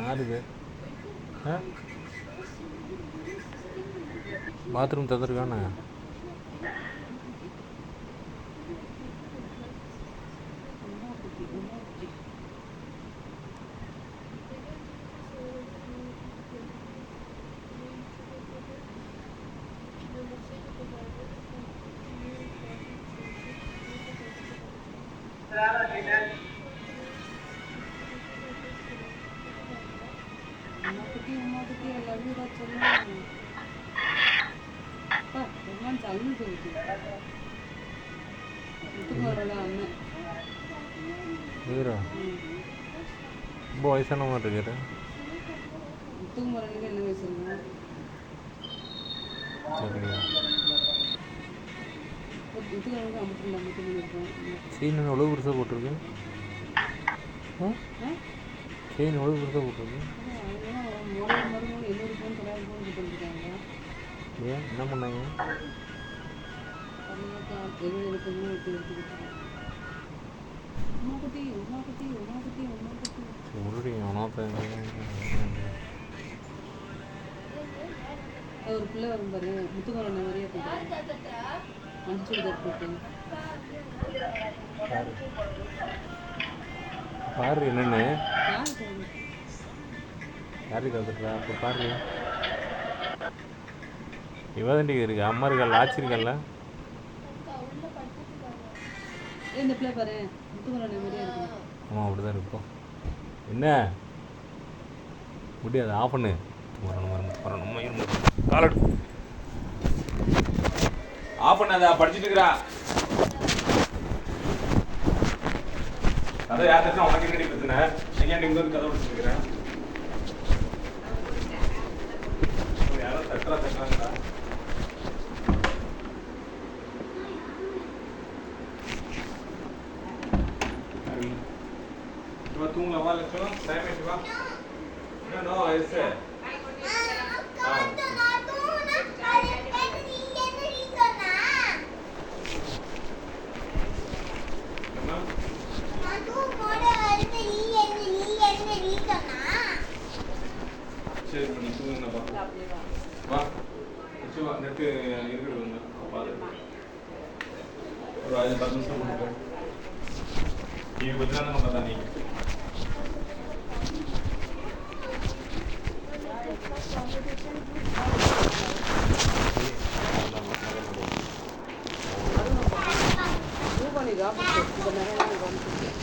நாலுது bathroom தந்துருக்கானே. இவரா ரொம்ப வயசான மாதிரி இருக்காரு. தெரியலையா? சீன் எவ்வளோ பெருசாக போட்டிருக்கு. செயின் எவ்வளோ பெருசாக போட்டிருக்கு. ஏன் என்ன பண்ணாங்க? ஒரு பிள்ளை வரும் பாரு, முத்துக்குமரன் மாதிரியே போட்டு பாரு என்னன்னு யாரு கற்றுட்டா. அப்போ பாரு இவதண்டி இருக்கு. அம்மா இருக்கல்ல, ஆச்சி இருக்கல்ல. இந்த பிள்ளை பாரு முத்துக்குமரன் மாதிரியே இருக்கு. ஆமாம் அப்படிதான் இருக்கும். என்ன முடியாது, ஆஃப் பண்ணு. காலடு ஆஃப் பண்ணாத, படிச்சுட்டு இருக்கிறா. கதை யார் தட்டினா உனக்கு என்னடி பிரச்சனை? நீங்க இங்க வந்து கதை படிச்சுருக்கிறேன். யாரோ தட்டுறாங்களா? தூங்கலாமா? லட்சம் டைம் ஆயிட்டு வா. நோ எஸ் சரி நீ தூங்குங்கப்பா. வா வா நெட்டு இருக்கிறது பார்த்து ஒரு 5-10 நிமிஷம் கொடுங்க. நீ கொஞ்ச நேரம் நம்ம பார்த்தா நீ